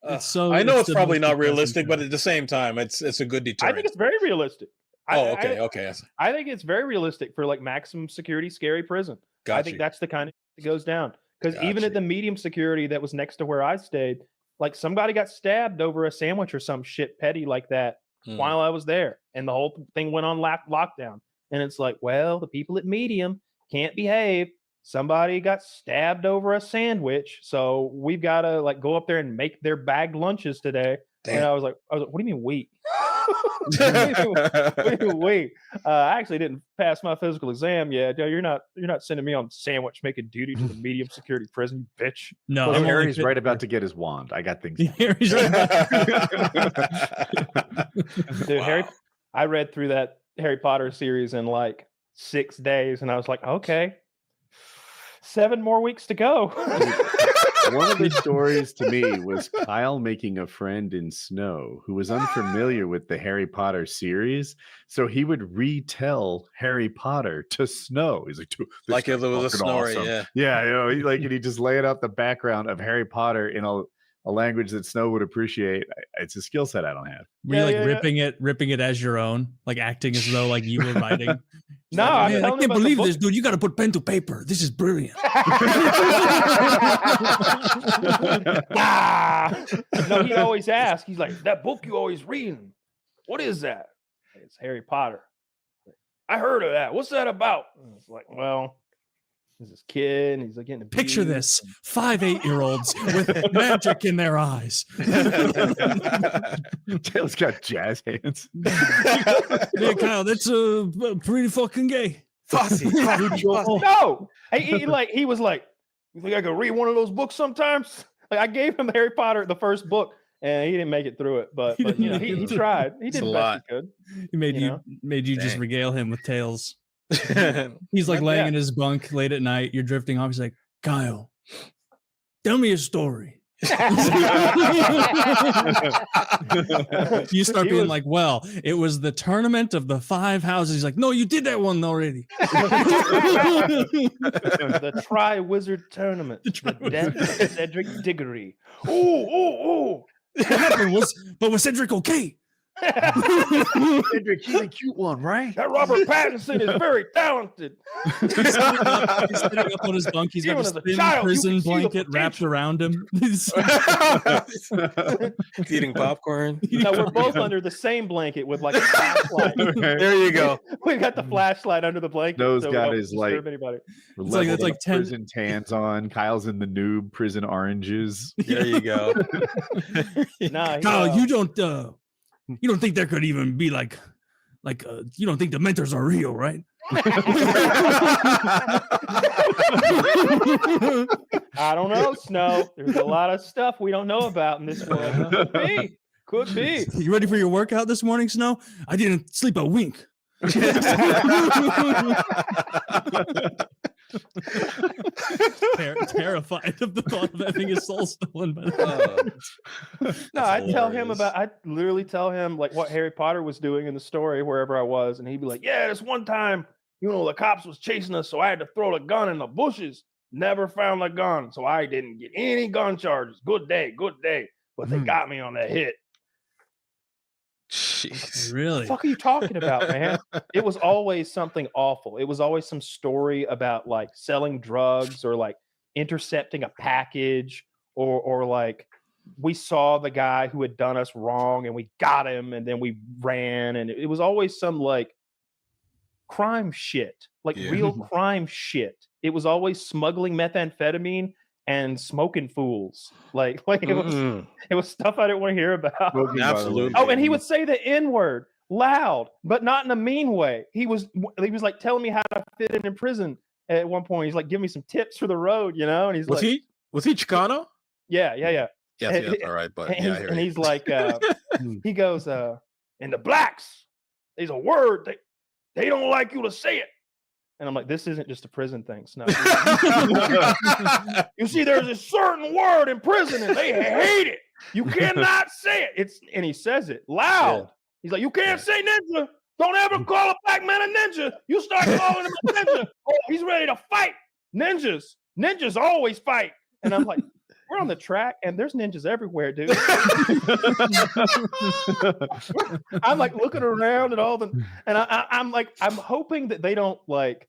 I know it's probably not realistic, but at the same time, it's a good deterrent. I think it's very realistic. Okay. I think it's very realistic for like maximum security, scary prison. I think that's the kind of that goes down. Because even at the medium security that was next to where I stayed, like somebody got stabbed over a sandwich or some shit petty like that while I was there, and the whole thing went on lockdown. And it's like, well, the people at medium can't behave. Somebody got stabbed over a sandwich, so we've got to like go up there and make their bagged lunches today. Damn. And I was like, what do you mean we? What do you mean we? I actually didn't pass my physical exam yet. You're not sending me on sandwich making duty to the medium security prison, you bitch. No, well, Harry's right about to get his wand. I got things. Harry's right. Dude, wow. I read through that Harry Potter series in like 6 days, and I was like, okay, 7 more weeks to go. One of the stories to me was Kyle making a friend in Snow who was unfamiliar with the Harry Potter series. So he would retell Harry Potter to Snow. He's like, if it was a story, awesome. Yeah, and he just laid out the background of Harry Potter in a language that Snow would appreciate. It's a skill set I don't have. Were you ripping it as your own, like acting as though like you were writing? No, I can't believe this, dude. You got to put pen to paper. This is brilliant. No, he always asks. He's like, that book you always reading. What is that? It's Harry Potter. I heard of that. What's that about? And it's like, well, there's this kid, and he's like getting abused. Picture this: 5 8-year-olds with magic in their eyes. Taylor's got jazz hands. Yeah, Kyle, that's pretty fucking gay. Fussy. No, he was like, you think I could read one of those books sometimes? Like I gave him Harry Potter, the first book, and he didn't make it through it. But you know, he tried. He did the best he could. He made you just regale him with tales. He's like laying in his bunk late at night. You're drifting off. He's like, Kyle, tell me a story. You start being like, well, it was the tournament of the 5 houses. He's like, no, you did that one already. The Tri-Wizard Tournament. The Cedric Diggory. Ooh. What happened? Was Cedric okay? Cedric, he's a cute one, right? That Robert Pattinson is very talented. He's sitting up on his bunk. He's got this thin prison blanket wrapped around him. Eating popcorn. No, we're both under the same blanket with like a flashlight. There you go. We got the flashlight under the blanket. Those got his like anybody. It's like 10 prison tans on. Kyle's in the noob prison oranges. There you go. Kyle, you don't think there could even be like you don't think the mentors are real, right? I don't know, Snow. There's a lot of stuff we don't know about in this world. Could be. You ready for your workout this morning, Snow? I didn't sleep a wink. Terrified of the thought of having his soul stolen by No, I literally tell him like what Harry Potter was doing in the story wherever I was, and he'd be like, yeah, this one time, the cops was chasing us, so I had to throw the gun in the bushes. Never found the gun, so I didn't get any gun charges. Good day. But they got me on that hit. Jeez. Really? What the fuck are you talking about, man? It was always something awful. It was always some story about like selling drugs or like intercepting a package or like we saw the guy who had done us wrong and we got him and then we ran, and it was always some like crime shit, like real crime shit. It was always smuggling methamphetamine and smoking fools. Like it was stuff I didn't want to hear about. Absolutely. Oh, and he would say the N-word loud, but not in a mean way. He was like telling me how to fit in prison at one point. He's like giving me some tips for the road, and he's was he Chicano? Yeah. Yes, all right, but and he's like he goes, and the blacks, there's a word they don't like you to say it. And I'm like, this isn't just a prison thing, Snow. You see, there's a certain word in prison and they hate it. You cannot say it. And he says it loud. Yeah. He's like, you can't say ninja. Don't ever call a black man a ninja. You start calling him a ninja. Oh, he's ready to fight. Ninjas always fight. And I'm like, we're on the track and there's ninjas everywhere, dude. I'm like looking around at all the, and I'm like, I'm hoping that they don't like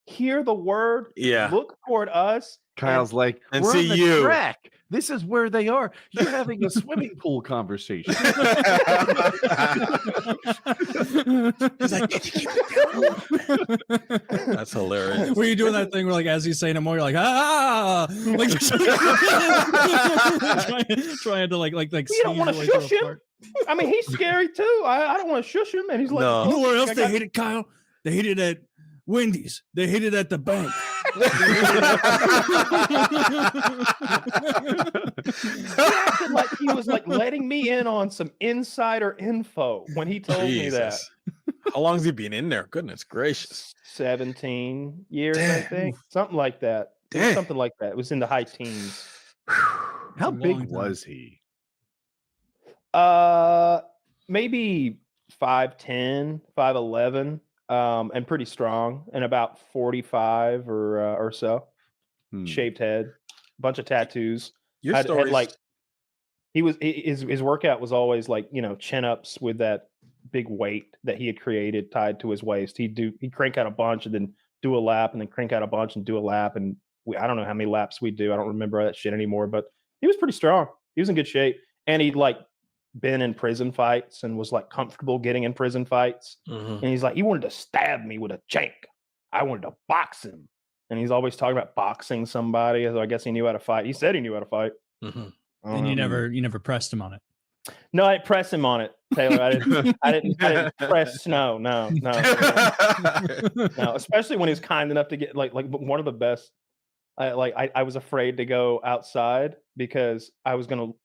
hear the word, look toward us. Kyle's like, and we're see on the you. track. This is where they are. You're having a swimming pool conversation. He's like, "Can you keep it down?" That's hilarious. Were you doing that thing where, like, as he's saying it more, you're like, like trying to like You don't want to shush him. I mean, he's scary too. I don't want to shush him, and he's like, No. You know where else they hate it, Kyle? They hate it at Wendy's. They hate it at the bank. He acted like he was like letting me in on some insider info when he told me that. How long has he been in there? Goodness gracious. 17 years, I think. Something like that. It was something like that. It was in the high teens. How big was he? Maybe 5'10", 5'11", and pretty strong, and about 45 or so. Shaved head, bunch of tattoos. Your had story, like his workout was always like, you know, chin ups with that big weight that he had created tied to his waist. He'd crank out a bunch and then do a lap, and then crank out a bunch and do a lap, and I don't know how many laps we do. I don't remember that shit anymore, but he was pretty strong. He was in good shape, and he'd like been in prison fights and was like comfortable getting in prison fights. And he's like, he wanted to stab me with a jank. I wanted to box him. And he's always talking about boxing somebody. So I guess he knew how to fight. He said he knew how to fight. And you never pressed him on it. No, I didn't press him on it, Taylor. I didn't press Snow. No. Especially when he was kind enough to get like one of the best. I was afraid to go outside because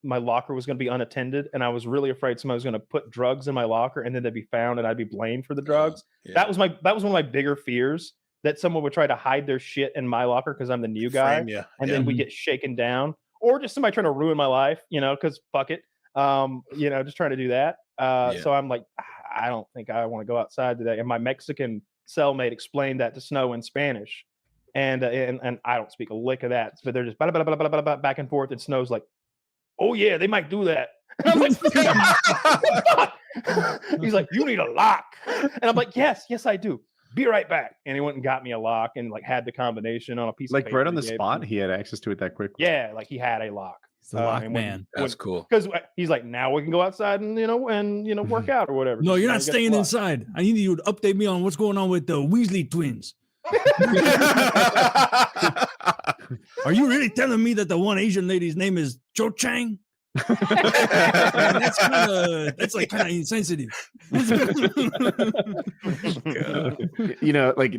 my locker was gonna be unattended, and I was really afraid somebody was gonna put drugs in my locker and then they'd be found and I'd be blamed for the drugs. That was one of my bigger fears, that someone would try to hide their shit in my locker because I'm the new guy, then we get shaken down, or just somebody trying to ruin my life, you know, because fuck it, just trying to do that. So I'm like, I don't think I want to go outside today. And my Mexican cellmate explained that to Snow in Spanish. And I don't speak a lick of that, but they're just blah, blah, blah, blah, blah, blah, back and forth. And Snow's like, "Oh yeah, they might do that." And I'm like, he's like, "You need a lock," and I'm like, "Yes, I do. Be right back." And he went and got me a lock and like had the combination on a piece of paper. Like right on the spot, he had access to it that quickly. Yeah, like he had a lock. It's the lock man. That's cool. Because he's like, now we can go outside and work out or whatever. No, you're not staying inside. I need you to update me on what's going on with the Weasley twins. Are you really telling me that the one Asian lady's name is Cho Chang? That's kind of insensitive. Like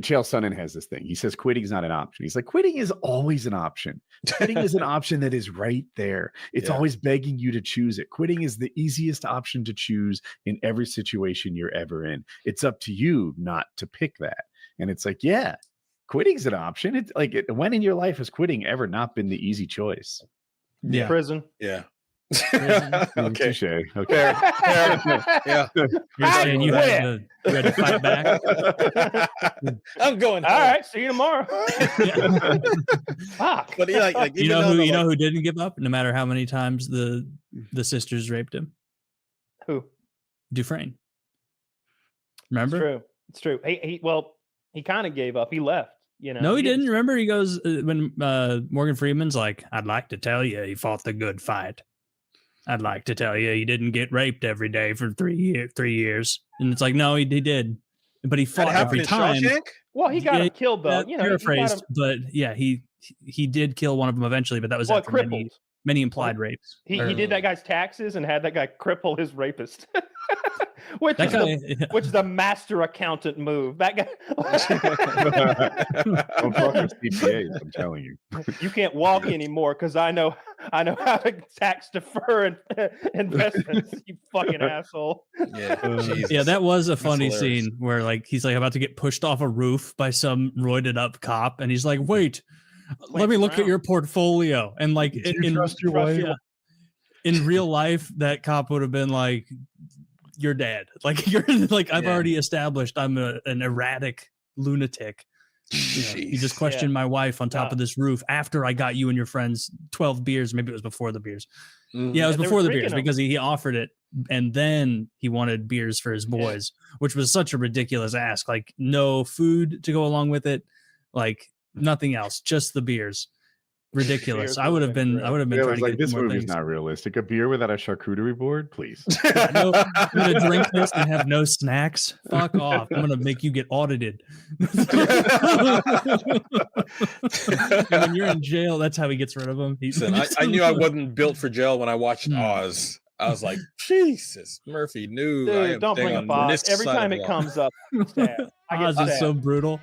Chael Sonnen has this thing. He says quitting is not an option. He's like, quitting is always an option. Quitting is an option that is right there. It's always begging you to choose it. Quitting is the easiest option to choose in every situation you're ever in. It's up to you not to pick that. And it's like, yeah, quitting's an option. It's like, when in your life has quitting ever not been the easy choice? Yeah. Prison. Yeah. Okay. Fair. Yeah. You're saying you had to fight back. I'm going. All right. See you tomorrow. Fuck. But like you know who didn't give up, no matter how many times the sisters raped him? Who? Dufresne. Remember? It's true. He kind of gave up. He left. No, he didn't. Remember, he goes when Morgan Freeman's like, "I'd like to tell you he fought the good fight. I'd like to tell you he didn't get raped every day for 3 years." And it's like, no, he did, but he fought every time. Well, he got him killed though. Paraphrased, but yeah, he did kill one of them eventually. But that was after many implied rapes. He did that guy's taxes and had that guy cripple his rapist. Which is the master accountant move. That guy. Don't fuck with CPAs, I'm telling you. You can't walk anymore because I know how to tax defer investments. You fucking asshole. Yeah, that was a funny scene where like he's like about to get pushed off a roof by some roided up cop, and he's like, "Wait, let me look at your portfolio." And like in real life, that cop would have been like, "You're dead." Like you're like, I've already established I'm an erratic lunatic. You just questioned my wife on top of this roof after I got you and your friends 12 beers. Maybe it was before the beers. Yeah, it was before the beers because he offered it, and then he wanted beers for his boys, which was such a ridiculous ask. Like no food to go along with it, like nothing else, just the beers. Ridiculous. I would have been trying to like, get this more movie's things. not realistic. A beer without a charcuterie board, please. No, I'm gonna drink this and have no snacks. Fuck off. I'm gonna make you get audited. And when you're in jail, that's how he gets rid of them. I knew I wasn't built for jail when I watched Oz. I was like, Jesus, Murphy knew. Dude, don't bring up Oz. Every time it comes up, Oz is so brutal.